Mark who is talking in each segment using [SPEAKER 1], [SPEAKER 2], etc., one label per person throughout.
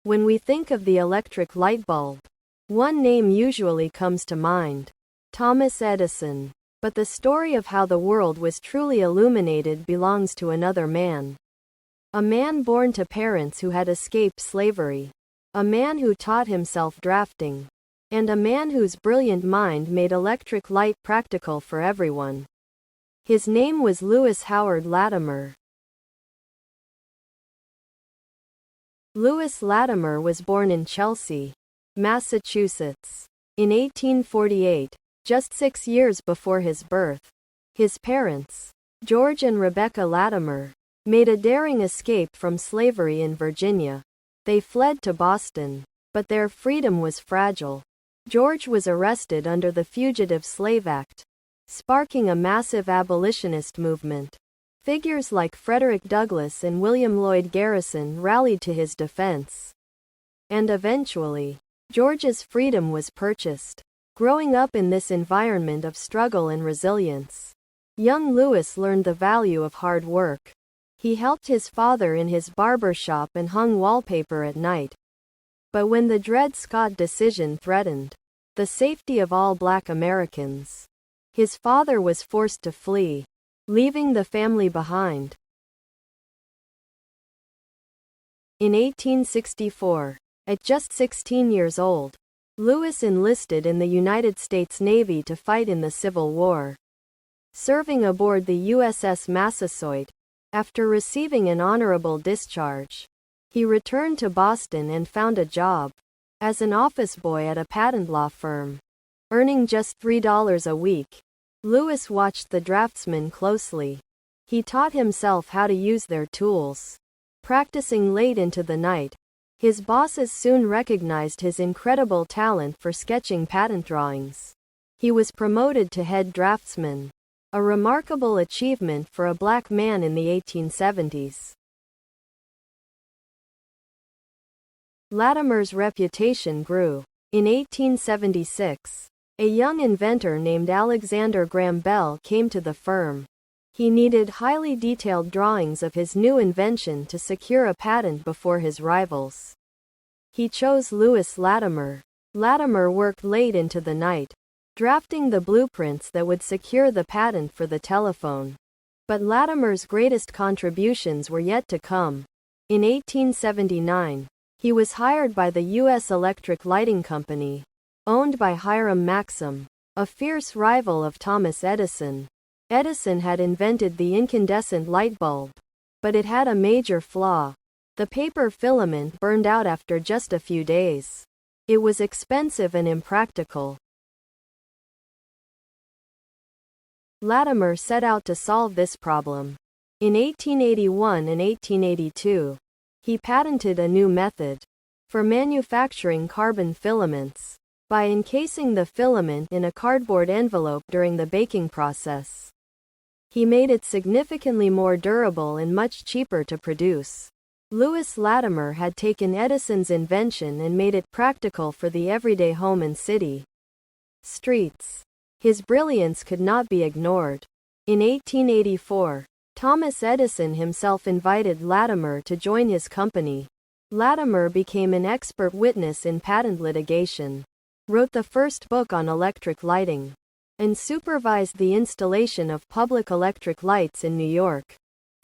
[SPEAKER 1] When we think of the electric light bulb, one name usually comes to mind: Thomas Edison. But the story of how the world was truly illuminated belongs to another man. A man born to parents who had escaped slavery. A man who taught himself drafting. And a man whose brilliant mind made electric light practical for everyone. His name was Lewis Howard Latimer. Lewis Latimer was born in Chelsea, Massachusetts, in 1848, just 6 years before his birth. His parents, George and Rebecca Latimer, made a daring escape from slavery in Virginia. They fled to Boston, but their freedom was fragile. George was arrested under the Fugitive Slave Act, sparking a massive abolitionist movement. Figures like Frederick Douglass and William Lloyd Garrison rallied to his defense. And eventually, George's freedom was purchased. Growing up in this environment of struggle and resilience, young Lewis learned the value of hard work. He helped his father in his barber shop and hung wallpaper at night. But when the Dred Scott decision threatened the safety of all Black Americans, his father was forced to flee, leaving the family behind. In 1864, at just 16 years old, Lewis enlisted in the United States Navy to fight in the Civil War. Serving aboard the USS Massasoit, after receiving an honorable discharge, he returned to Boston and found a job as an office boy at a patent law firm, earning just $3 a week. Lewis watched the draftsmen closely. He taught himself how to use their tools, practicing late into the night. His bosses soon recognized his incredible talent for sketching patent drawings. He was promoted to head draftsman, a remarkable achievement for a Black man in the 1870s. Latimer's reputation grew. In 1876, a young inventor named Alexander Graham Bell came to the firm. He needed highly detailed drawings of his new invention to secure a patent before his rivals. He chose Lewis Latimer. Latimer worked late into the night, drafting the blueprints that would secure the patent for the telephone. But Latimer's greatest contributions were yet to come. In 1879, he was hired by the U.S. Electric Lighting Company, owned by Hiram Maxim, a fierce rival of Thomas Edison. Edison had invented the incandescent light bulb, but it had a major flaw. The paper filament burned out after just a few days. It was expensive and impractical. Latimer set out to solve this problem. In 1881 and 1882, he patented a new method for manufacturing carbon filaments by encasing the filament in a cardboard envelope during the baking process. He made it significantly more durable and much cheaper to produce. Lewis Latimer had taken Edison's invention and made it practical for the everyday home and city streets. His brilliance could not be ignored. In 1884, Thomas Edison himself invited Latimer to join his company. Latimer became an expert witness in patent litigation, wrote the first book on electric lighting, and supervised the installation of public electric lights in New York,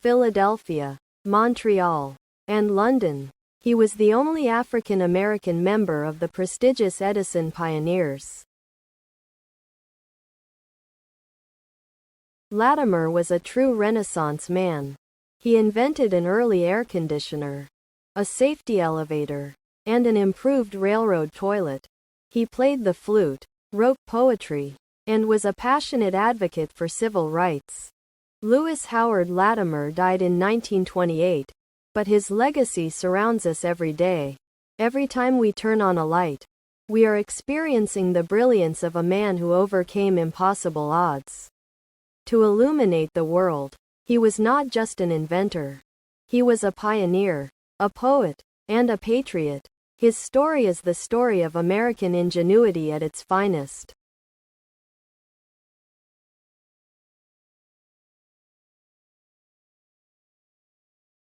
[SPEAKER 1] Philadelphia, Montreal, and London. He was the only African American member of the prestigious Edison Pioneers. Latimer was a true Renaissance man. He invented an early air conditioner, a safety elevator, and an improved railroad toilet. He played the flute, wrote poetry, and was a passionate advocate for civil rights. Lewis Howard Latimer died in 1928, but his legacy surrounds us every day. Every time we turn on a light, we are experiencing the brilliance of a man who overcame impossible odds to illuminate the world. He was not just an inventor. He was a pioneer, a poet, and a patriot. His story is the story of American ingenuity at its finest.